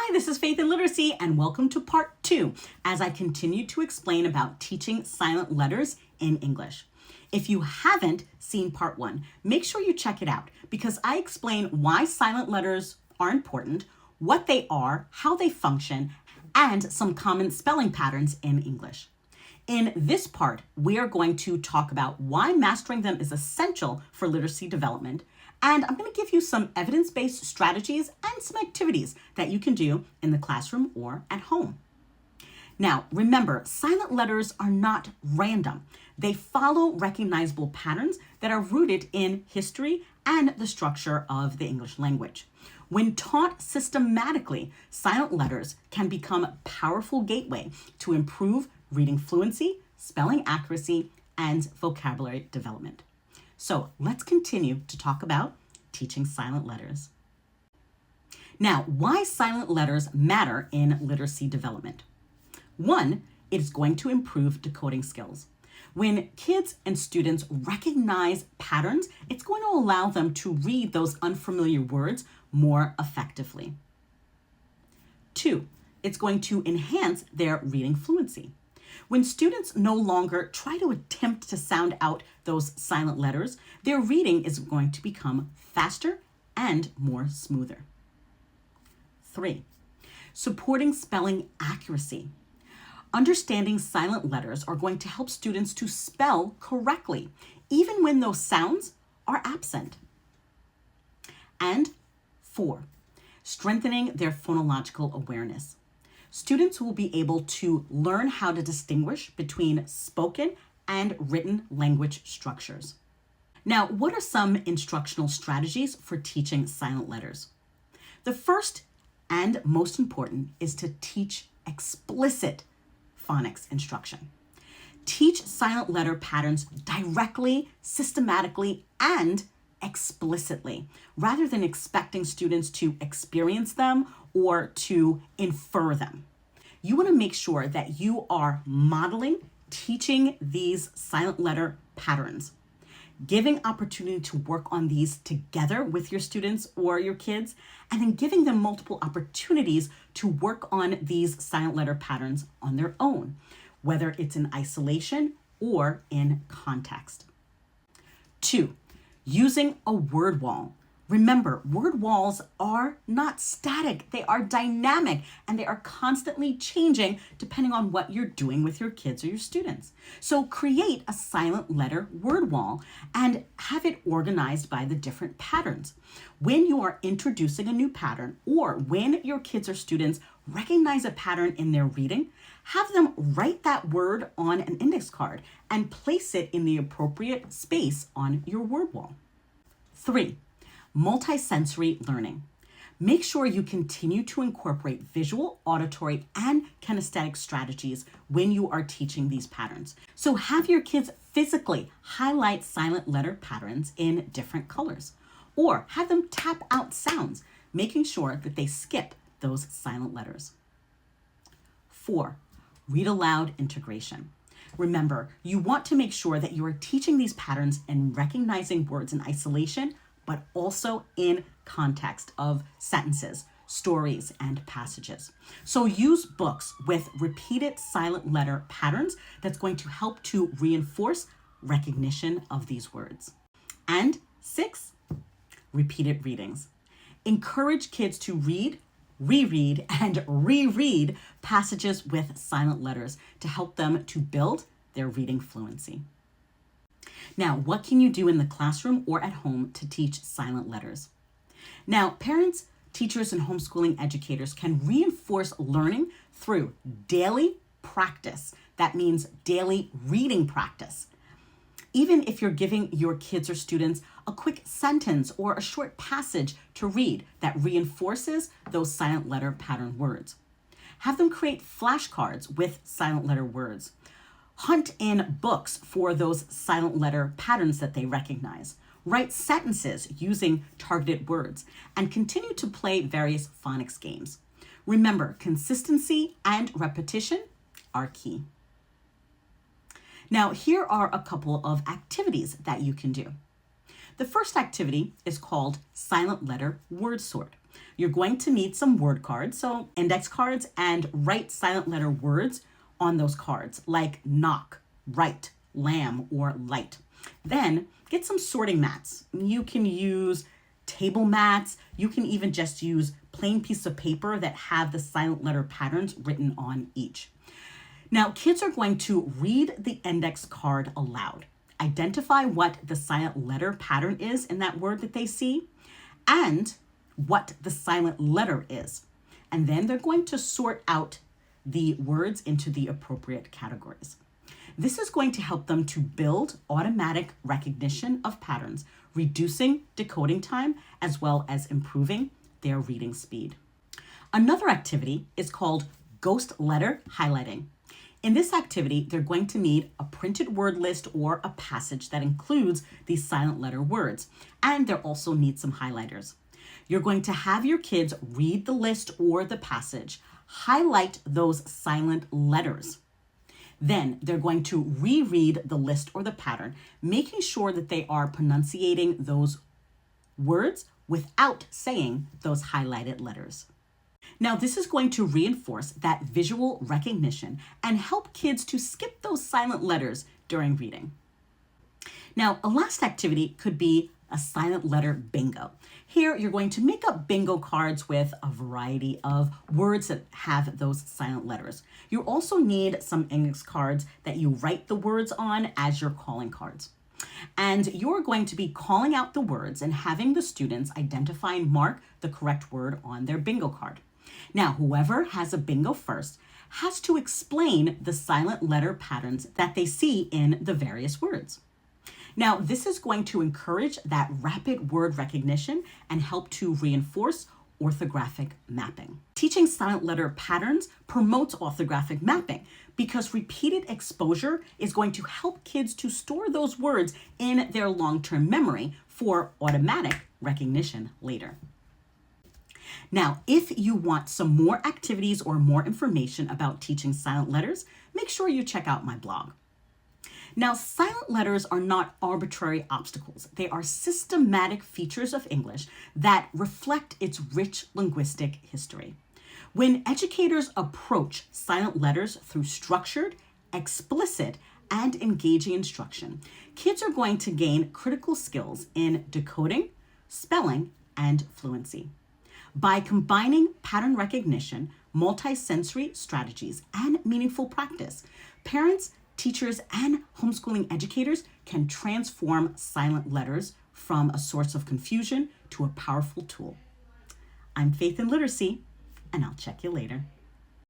Hi, this is Faith in Literacy, and welcome to part 2 as I continue to explain about teaching silent letters in English. If you haven't seen part 1, make sure you check it out because I explain why silent letters are important, what they are, how they function, and some common spelling patterns in English. In this part, we are going to talk about why mastering them is essential for literacy development, and I'm going to give you some evidence-based strategies and some activities that you can do in the classroom or at home. Now, remember, silent letters are not random. They follow recognizable patterns that are rooted in history and the structure of the English language. When taught systematically, silent letters can become a powerful gateway to improve reading fluency, spelling accuracy, and vocabulary development. So let's continue to talk about teaching silent letters. Now, why silent letters matter in literacy development? 1, it's going to improve decoding skills. When kids and students recognize patterns, it's going to allow them to read those unfamiliar words more effectively. 2, it's going to enhance their reading fluency. When students no longer try to attempt to sound out those silent letters, their reading is going to become faster and more smoother. 3, supporting spelling accuracy. Understanding silent letters are going to help students to spell correctly, even when those sounds are absent. And 4, strengthening their phonological awareness. Students will be able to learn how to distinguish between spoken and written language structures. Now, what are some instructional strategies for teaching silent letters? The first and most important is to teach explicit phonics instruction. Teach silent letter patterns directly, systematically, and explicitly, rather than expecting students to experience them or to infer them. You want to make sure that you are modeling, teaching these silent letter patterns, giving opportunity to work on these together with your students or your kids, and then giving them multiple opportunities to work on these silent letter patterns on their own, whether it's in isolation or in context. 2, using a word wall. Remember, word walls are not static. They are dynamic and they are constantly changing depending on what you're doing with your kids or your students. So create a silent letter word wall and have it organized by the different patterns. When you are introducing a new pattern or when your kids or students recognize a pattern in their reading, have them write that word on an index card and place it in the appropriate space on your word wall. 3, multisensory learning. Make sure you continue to incorporate visual, auditory, and kinesthetic strategies when you are teaching these patterns. So have your kids physically highlight silent letter patterns in different colors, or have them tap out sounds, making sure that they skip those silent letters. 4, read aloud integration. Remember, you want to make sure that you are teaching these patterns and recognizing words in isolation, but also in context of sentences, stories, and passages. So use books with repeated silent letter patterns that's going to help to reinforce recognition of these words. And 6, repeated readings. Encourage kids to read, reread, and reread passages with silent letters to help them to build their reading fluency. Now, what can you do in the classroom or at home to teach silent letters? Now, parents, teachers, and homeschooling educators can reinforce learning through daily practice. That means daily reading practice. Even if you're giving your kids or students a quick sentence or a short passage to read that reinforces those silent letter pattern words. Have them create flashcards with silent letter words. Hunt in books for those silent letter patterns that they recognize. Write sentences using targeted words and continue to play various phonics games. Remember, consistency and repetition are key. Now, here are a couple of activities that you can do. The first activity is called Silent Letter Word Sort. You're going to need some word cards, so index cards, and write silent letter words on those cards, like knock, right, lamb, or light. Then get some sorting mats. You can use table mats. You can even just use plain piece of paper that have the silent letter patterns written on each. Now, kids are going to read the index card aloud, identify what the silent letter pattern is in that word that they see, and what the silent letter is. And then they're going to sort out the words into the appropriate categories. This is going to help them to build automatic recognition of patterns, reducing decoding time, as well as improving their reading speed. Another activity is called ghost letter highlighting. In this activity, they're going to need a printed word list or a passage that includes these silent letter words, and they'll also need some highlighters. You're going to have your kids read the list or the passage, highlight those silent letters. Then they're going to reread the list or the pattern, making sure that they are pronunciating those words without saying those highlighted letters. Now, this is going to reinforce that visual recognition and help kids to skip those silent letters during reading. Now, a last activity could be a silent letter bingo. Here, you're going to make up bingo cards with a variety of words that have those silent letters. You also need some index cards that you write the words on as your calling cards. And you're going to be calling out the words and having the students identify and mark the correct word on their bingo card. Now, whoever has a bingo first has to explain the silent letter patterns that they see in the various words. Now, this is going to encourage that rapid word recognition and help to reinforce orthographic mapping. Teaching silent letter patterns promotes orthographic mapping because repeated exposure is going to help kids to store those words in their long-term memory for automatic recognition later. Now, if you want some more activities or more information about teaching silent letters, make sure you check out my blog. Now, silent letters are not arbitrary obstacles. They are systematic features of English that reflect its rich linguistic history. When educators approach silent letters through structured, explicit, and engaging instruction, kids are going to gain critical skills in decoding, spelling, and fluency. By combining pattern recognition, multisensory strategies, and meaningful practice, parents, teachers, and homeschooling educators can transform silent letters from a source of confusion to a powerful tool. I'm Faith in Literacy, and I'll check you later.